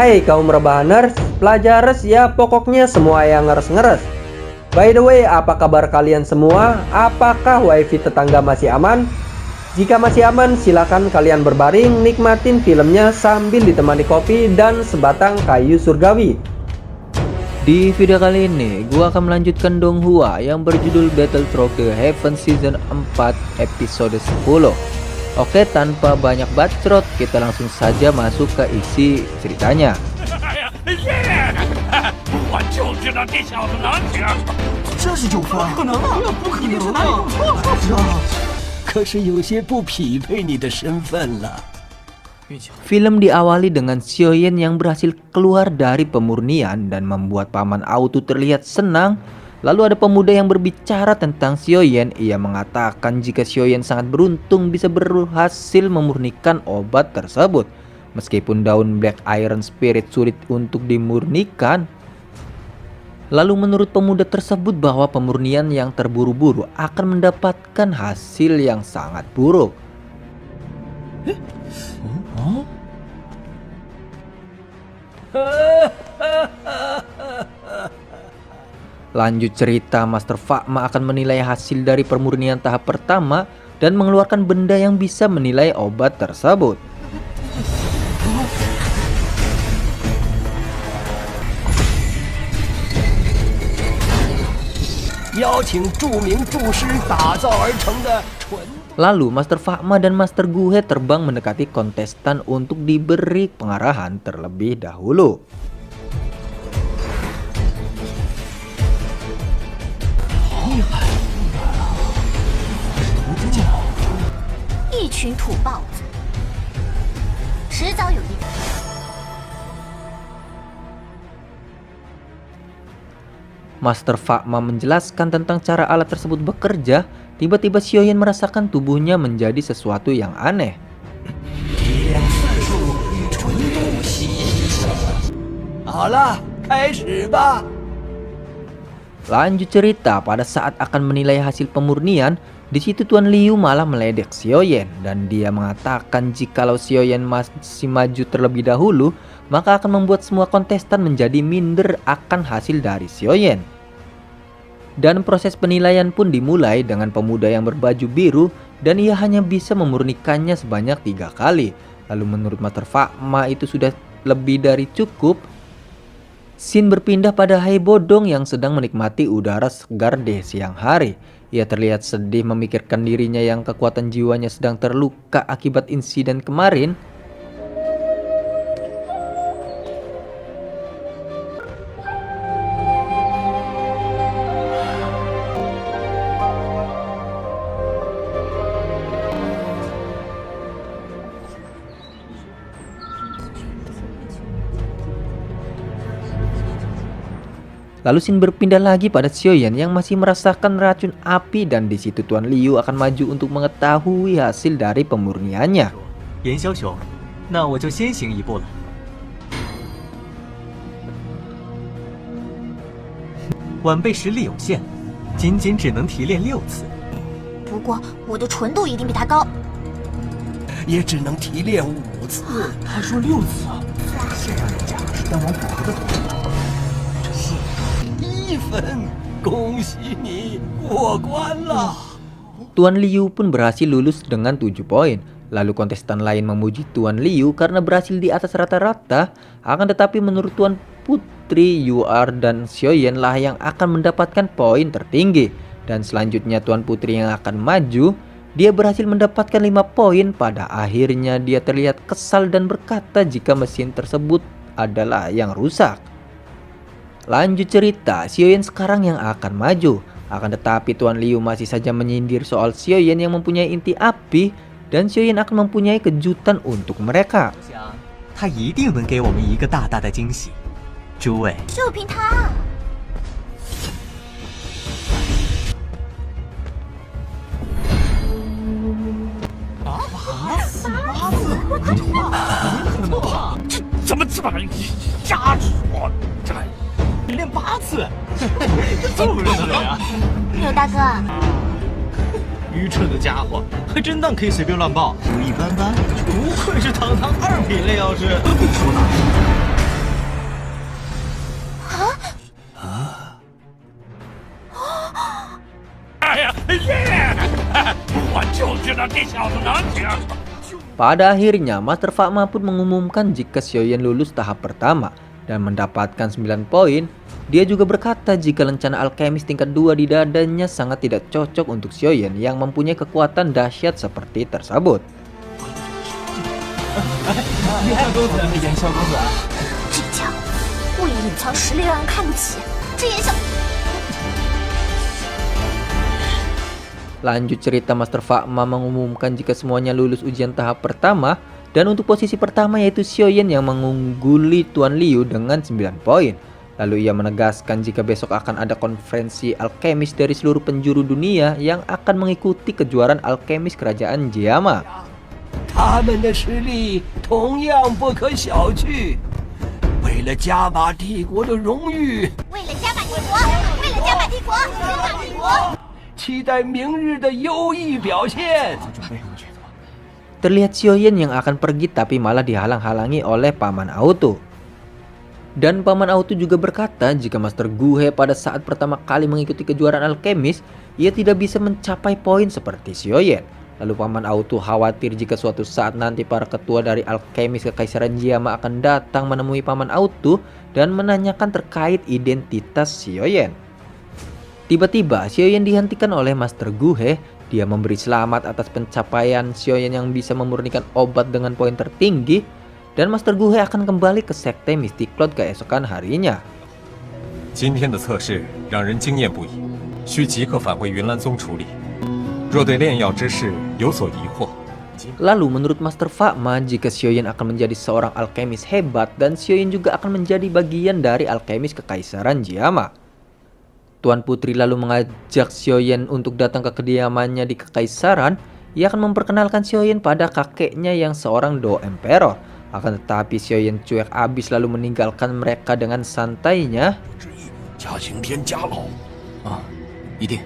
Hai kaum rebahaners, pelajarers ya pokoknya semua yang ngeres-ngeres. By the way, apa kabar kalian semua? Apakah wifi tetangga masih aman? Jika masih aman, silakan kalian berbaring nikmatin filmnya sambil ditemani kopi dan sebatang kayu surgawi. Di video kali ini, gua akan melanjutkan Donghua yang berjudul Battlefrog The Heaven Season 4 episode 10. Oke, tanpa banyak bacot, kita langsung saja masuk ke isi ceritanya. 我就知道这小子能行。这是9分，不可能啊！不可能啊！可是有些不匹配你的身份了。 Film diawali dengan Xiaoyan yang berhasil keluar dari pemurnian dan membuat Paman Autu terlihat senang. Lalu ada pemuda yang berbicara tentang Xiaoyan. Ia mengatakan jika Xiaoyan sangat beruntung bisa berhasil memurnikan obat tersebut. Meskipun daun Black Iron Spirit sulit untuk dimurnikan. Lalu menurut pemuda tersebut bahwa pemurnian yang terburu-buru akan mendapatkan hasil yang sangat buruk. Lanjut cerita, Master Fakma akan menilai hasil dari pemurnian tahap pertama dan mengeluarkan benda yang bisa menilai obat tersebut. Lalu Master Fakma dan Master Guhe terbang mendekati kontestan untuk diberi pengarahan terlebih dahulu. Master Fakma menjelaskan tentang cara alat tersebut bekerja. Tiba-tiba Xiaoyan merasakan tubuhnya menjadi sesuatu yang aneh. Lanjut cerita, pada saat akan menilai hasil pemurnian, di situ Tuan Liu malah meledek Xiaoyan dan dia mengatakan jikalau Xiaoyan masih maju terlebih dahulu, maka akan membuat semua kontestan menjadi minder akan hasil dari Xiaoyan. Dan proses penilaian pun dimulai dengan pemuda yang berbaju biru dan ia hanya bisa memurnikannya sebanyak 3 kali. Lalu menurut Master Fakma itu sudah lebih dari cukup. Scene berpindah pada Hai Bodong yang sedang menikmati udara segar di siang hari. Ia terlihat sedih memikirkan dirinya yang kekuatan jiwanya sedang terluka akibat insiden kemarin. Lalu scene berpindah lagi pada Xiaoyan yang masih merasakan racun api dan di situ Tuan Liu akan maju untuk mengetahui hasil dari pemurniannya. 严枭雄，那我就先行一步了。晚辈实力有限，仅只能提炼6次。不过我的纯度一定比他高。也只能提炼5次。他说6次。先让人家是丹王符合的土。 1分，恭喜你过关了。 Tuan Liu pun berhasil lulus dengan 7 poin. Lalu kontestan lain memuji Tuan Liu karena berhasil di atas rata-rata. Akan tetapi menurut Tuan Putri, Yuar dan Xiaoyan lah yang akan mendapatkan poin tertinggi. Dan selanjutnya Tuan Putri yang akan maju. Dia berhasil mendapatkan 5 poin. Pada akhirnya dia terlihat kesal dan berkata jika mesin tersebut adalah yang rusak. Lanjut cerita, Xiaoyan sekarang yang akan maju. Akan tetapi Tuan Liu masih saja menyindir soal Xiaoyan yang mempunyai inti api. Dan Xiaoyan akan mempunyai kejutan untuk mereka. 他一定能给我们一个大大的惊喜。诸位，就凭他。怎么这么瞎说？这练8次，这么认得呀？刘大哥，愚蠢的家伙，还真当可以随便乱报。一般般，不愧是堂堂2品类药师。说哪？耶！我就知道这小子能行。 Pada akhirnya, Master Fakma pun mengumumkan jika Xiaoyan lulus tahap pertama dan mendapatkan 9 poin. Dia juga berkata jika lencana alkemis tingkat 2 di dadanya sangat tidak cocok untuk Xiaoyan yang mempunyai kekuatan dahsyat seperti tersebut. 这家伙故意隐藏实力，让人看不起。这眼小…… Lanjut cerita, Master Fakma mengumumkan jika semuanya lulus ujian tahap pertama, dan untuk posisi pertama yaitu Xiaoyan yang mengungguli Tuan Liu dengan 9 poin. Lalu ia menegaskan jika besok akan ada konferensi alkemis dari seluruh penjuru dunia yang akan mengikuti kejuaraan alkemis kerajaan Jiama. 他们的实力同样不可小觑。为了加玛帝国的荣誉，为了加玛帝国，为了加玛帝国，加玛帝国。 期待明日的优异表现。 Terlihat Xiaoyan yang akan pergi tapi malah dihalang-halangi oleh Paman Auto. Dan Paman Auto juga berkata jika Master Guhe pada saat pertama kali mengikuti kejuaraan alkemis, ia tidak bisa mencapai poin seperti Xiaoyan. Lalu Paman Auto khawatir jika suatu saat nanti para ketua dari alkemis Kekaisaran Jiama akan datang menemui Paman Auto dan menanyakan terkait identitas Xiaoyan. Tiba-tiba Xiaoyan dihentikan oleh Master Guhe. Dia memberi selamat atas pencapaian Xiaoyan yang bisa memurnikan obat dengan poin tertinggi, dan Master Guhe akan kembali ke sekte Mystic Cloud keesokan harinya. 今天的测试让人惊艳不已，需即刻返回云岚宗处理。若对炼药之事有所疑惑， Lalu menurut Master Fakma jika Xiaoyan akan menjadi seorang alkemis hebat dan Xiaoyan juga akan menjadi bagian dari alkemis Kekaisaran Jiama. Tuan Putri lalu mengajak Xiaoyan untuk datang ke kediamannya di Kekaisaran. Ia akan memperkenalkan Xiaoyan pada kakeknya yang seorang Do Emperor. Akan tetapi Xiaoyan cuek abis lalu meninggalkan mereka dengan santainya. 加刑天加老。啊，一定。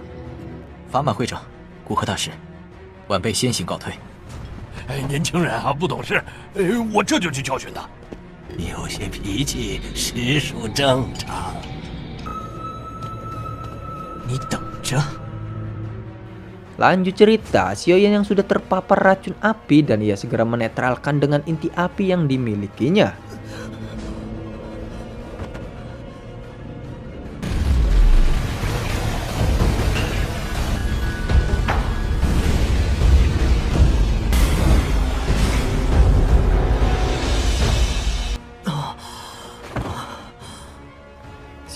法满会长，古河大师，晚辈先行告退。哎，年轻人啊，不懂事，我这就去教训他。有些脾气实属正常。 你等着。 Lanjut cerita, Xiaoyan yang sudah terpapar racun api dan ia segera menetralkan dengan inti api yang dimilikinya.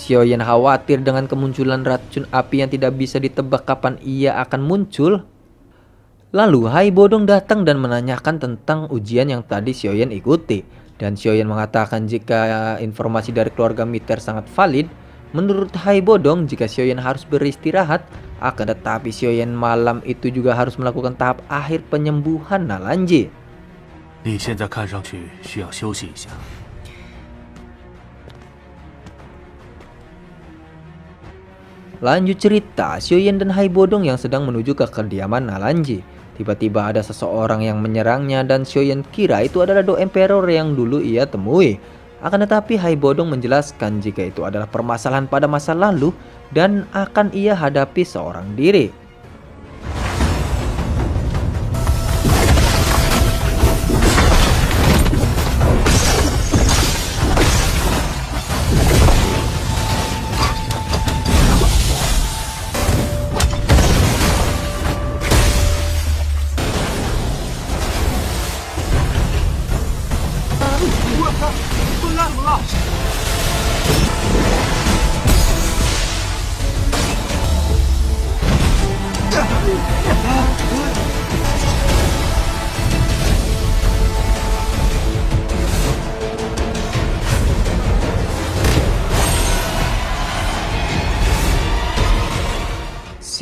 Xiaoyan khawatir dengan kemunculan racun api yang tidak bisa ditebak kapan ia akan muncul. Lalu Hai Bodong datang dan menanyakan tentang ujian yang tadi Xiaoyan ikuti. Dan Xiaoyan mengatakan jika informasi dari keluarga Miter sangat valid. Menurut Hai Bodong jika Xiaoyan harus beristirahat, akan tetapi Xiaoyan malam itu juga harus melakukan tahap akhir penyembuhan Nalanji. 你现在看上去需要休息一下。 Lanjut cerita, Xiaoyan dan Hai Bodong yang sedang menuju ke kediaman Nalanji. Tiba-tiba ada seseorang yang menyerangnya dan Xiaoyan kira itu adalah Do Emperor yang dulu ia temui. Akan tetapi Hai Bodong menjelaskan jika itu adalah permasalahan pada masa lalu dan akan ia hadapi seorang diri.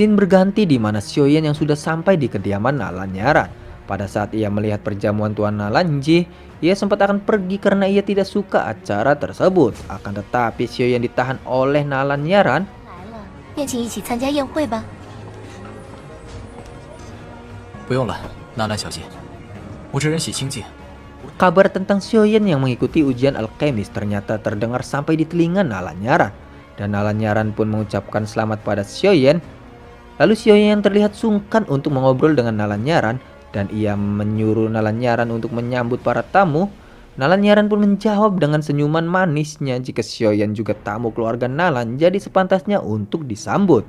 Scene berganti di mana Xiaoyan yang sudah sampai di kediaman Nalanyaran. Pada saat ia melihat perjamuan Tuan Nalanji, ia sempat akan pergi karena ia tidak suka acara tersebut. Akan tetapi Xiaoyan ditahan oleh Nalanyaran. 来了，便请一起参加宴会吧。不用了，纳兰小姐，我这人喜清静。 Kabar tentang Xiaoyan yang mengikuti ujian alkemis ternyata terdengar sampai di telinga Nalanyaran. Dan Nalanyaran pun mengucapkan selamat pada Xiaoyan. Lalu Xiaoyan terlihat sungkan untuk mengobrol dengan Nalanyaran dan ia menyuruh Nalanyaran untuk menyambut para tamu. Nalanyaran pun menjawab dengan senyuman manisnya jika Xiaoyan juga tamu keluarga Nalan, jadi sepantasnya untuk disambut.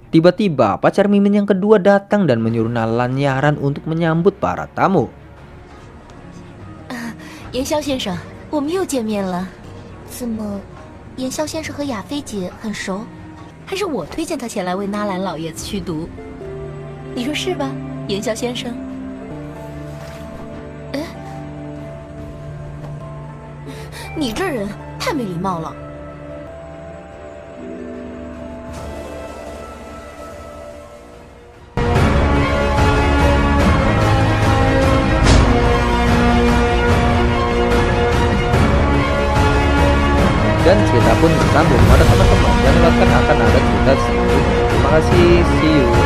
Tiba-tiba pacar Mimin yang kedua datang dan menyuruh Nalanyaran untuk menyambut para tamu. 炎萧先生，我们又见面了。怎么，炎萧先生和亚菲姐很熟？还是我推荐他前来为纳兰老爷子驱毒？你说是吧，炎萧先生？哎，你这人太没礼貌了。 Dan cerita pun bersambung pada teman-teman yang akan ada cerita selanjutnya. Terima kasih, see you.